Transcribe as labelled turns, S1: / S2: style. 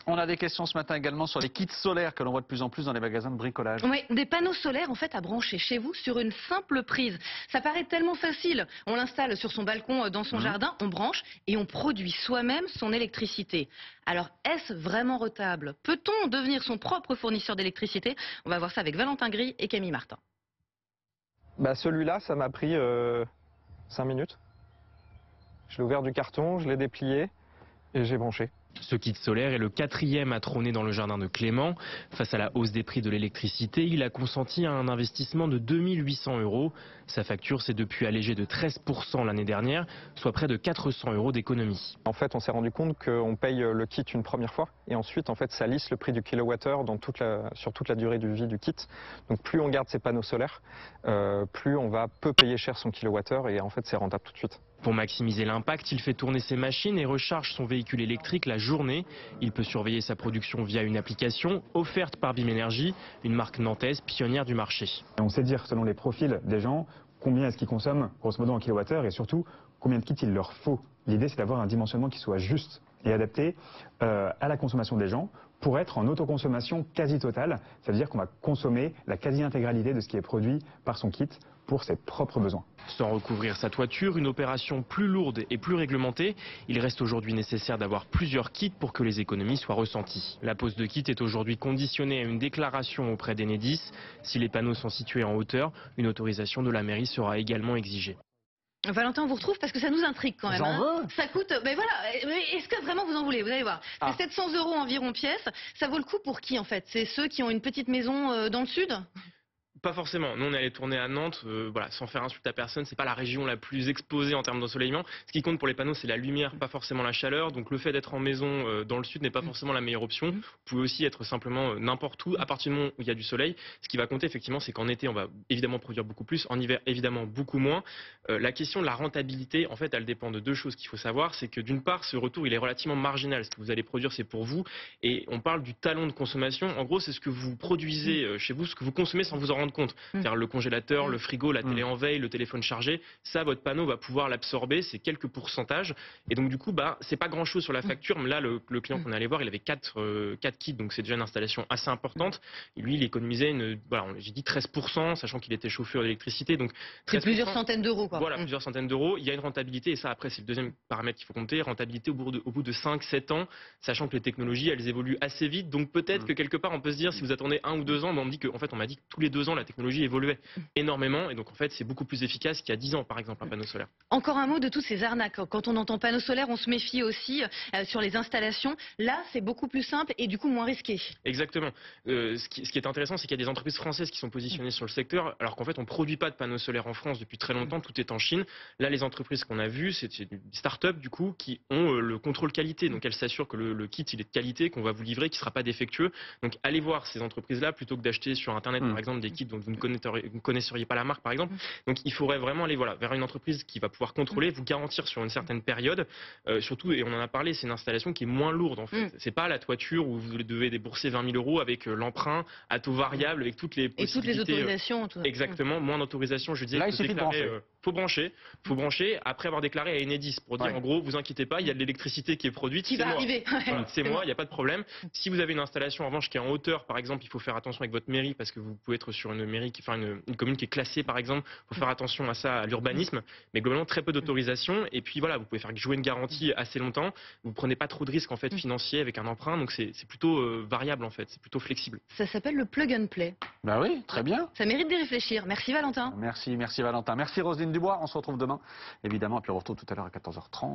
S1: On a des questions ce matin également sur les kits solaires que l'on voit de plus en plus dans les magasins de bricolage.
S2: Oui, des panneaux solaires en fait à brancher chez vous sur une simple prise. Ça paraît tellement facile. On l'installe sur son balcon, dans son jardin, on branche et on produit soi-même son électricité. Alors est-ce vraiment rentable? Peut-on devenir son propre fournisseur d'électricité? On va voir ça avec Valentin Gris et Camille Martin.
S3: Celui-là, ça m'a pris 5 minutes. Je l'ai ouvert du carton, je l'ai déplié et j'ai branché.
S4: Ce kit solaire est le 4e à trôner dans le jardin de Clément. Face à la hausse des prix de l'électricité, il a consenti à un investissement de 2 800 €. Sa facture s'est depuis allégée de 13% l'année dernière, soit près de 400 € d'économie.
S3: En fait, on s'est rendu compte qu'on paye le kit une première fois et ensuite, en fait, ça lisse le prix du kilowattheure sur toute la durée de vie du kit. Donc, plus on garde ses panneaux solaires, plus on va peu payer cher son kilowattheure et en fait, c'est rentable tout de suite.
S4: Pour maximiser l'impact, il fait tourner ses machines et recharge son véhicule électrique la journée. Il peut surveiller sa production via une application offerte par BIM Énergie, une marque nantaise pionnière du marché.
S5: On sait dire selon les profils des gens combien est-ce qu'ils consomment grosso modo en kilowattheure et surtout combien de kits il leur faut. L'idée c'est d'avoir un dimensionnement qui soit juste et adapté à la consommation des gens pour être en autoconsommation quasi totale. Ça veut dire qu'on va consommer la quasi-intégralité de ce qui est produit par son kit pour ses propres besoins.
S4: Sans recouvrir sa toiture, une opération plus lourde et plus réglementée, il reste aujourd'hui nécessaire d'avoir plusieurs kits pour que les économies soient ressenties. La pose de kit est aujourd'hui conditionnée à une déclaration auprès d'Enedis. Si les panneaux sont situés en hauteur, une autorisation de la mairie sera également exigée.
S2: Valentin, on vous retrouve parce que ça nous intrigue quand même.
S1: J'en veux.
S2: Ça coûte, mais voilà, est-ce que vraiment vous en voulez? Vous allez voir. C'est 700 € environ pièce. Ça vaut le coup pour qui en fait? C'est ceux qui ont une petite maison dans le sud?
S4: Pas forcément. Nous, on est allé tourner à Nantes, voilà, sans faire insulte à personne. C'est pas la région la plus exposée en termes d'ensoleillement. Ce qui compte pour les panneaux, c'est la lumière, pas forcément la chaleur. Donc, le fait d'être en maison dans le sud n'est pas forcément la meilleure option. Vous pouvez aussi être simplement n'importe où, à partir du moment où il y a du soleil. Ce qui va compter, effectivement, c'est qu'en été, on va évidemment produire beaucoup plus. En hiver, évidemment, beaucoup moins. La question de la rentabilité, en fait, elle dépend de deux choses qu'il faut savoir. C'est que d'une part, ce retour, il est relativement marginal. Ce que vous allez produire, c'est pour vous. Et on parle du talon de consommation. En gros, c'est ce que vous produisez chez vous, ce que vous consommez sans vous en rendre compte. C'est-à-dire le congélateur, le frigo, la télé en veille, le téléphone chargé, ça, votre panneau va pouvoir l'absorber, c'est quelques pourcentages. Et donc, du coup, c'est pas grand-chose sur la facture. Mais là, le client qu'on est allé voir, il avait 4 kits, donc c'est déjà une installation assez importante. Et lui, il économisait, j'ai dit 13%, sachant qu'il était chauffeur d'électricité. Donc,
S2: c'est plusieurs centaines d'euros, quoi.
S4: Voilà, plusieurs centaines d'euros. Il y a une rentabilité, et ça, après, c'est le deuxième paramètre qu'il faut compter. Rentabilité au bout de 5-7 ans, sachant que les technologies, elles évoluent assez vite. Donc, peut-être que quelque part, on peut se dire, si vous attendez 1 ou 2 ans, on m'a dit que tous les 2 ans, la technologie évoluait énormément. Et donc, en fait, c'est beaucoup plus efficace qu'il y a 10 ans, par exemple, un panneau solaire.
S2: Encore un mot de toutes ces arnaques. Quand on entend panneau solaire, on se méfie aussi sur les installations. Là, c'est beaucoup plus simple et du coup moins risqué.
S4: Exactement. Ce qui est intéressant, c'est qu'il y a des entreprises françaises qui sont positionnées sur le secteur, alors qu'en fait, on ne produit pas de panneaux solaires en France depuis très longtemps. Tout est en Chine. Là, les entreprises qu'on a vues, c'est des startups, du coup, qui ont le contrôle qualité. Donc, elles s'assurent que le kit, il est de qualité, qu'on va vous livrer, qu'il ne sera pas défectueux. Donc, allez voir ces entreprises-là plutôt que d'acheter sur Internet, par exemple, des kits dont vous ne connaisseriez pas la marque, par exemple. Donc, il faudrait vraiment aller vers une entreprise qui va pouvoir contrôler, vous garantir sur une certaine période. Surtout, et on en a parlé, c'est une installation qui est moins lourde, en fait. C'est pas la toiture où vous devez débourser 20 000 € avec l'emprunt à taux variable, avec toutes les possibilités.
S2: Et toutes les autorisations.
S4: Exactement, moins d'autorisation. Je disais
S1: là, il suffit de brancher.
S4: Faut brancher après avoir déclaré à Enedis pour dire en gros, vous inquiétez pas, il y a de l'électricité qui est produite.
S2: Qui va arriver.
S4: Voilà, c'est moi, il n'y a pas de problème. Si vous avez une installation en revanche qui est en hauteur, par exemple, il faut faire attention avec votre mairie parce que vous pouvez être sur une mairie une commune qui est classée, par exemple. Il faut faire attention à ça, à l'urbanisme. Mais globalement, très peu d'autorisation. Et puis voilà, vous pouvez faire jouer une garantie assez longtemps. Vous prenez pas trop de risques en fait financiers avec un emprunt. Donc c'est plutôt variable en fait, c'est plutôt flexible.
S2: Ça s'appelle le plug and play.
S1: Bah oui, très bien.
S2: Ça mérite d'y réfléchir. Merci Valentin.
S1: Merci Valentin. Merci Roselyne Dubois. On se retrouve demain, évidemment, et puis on retrouve tout à l'heure à 14h30.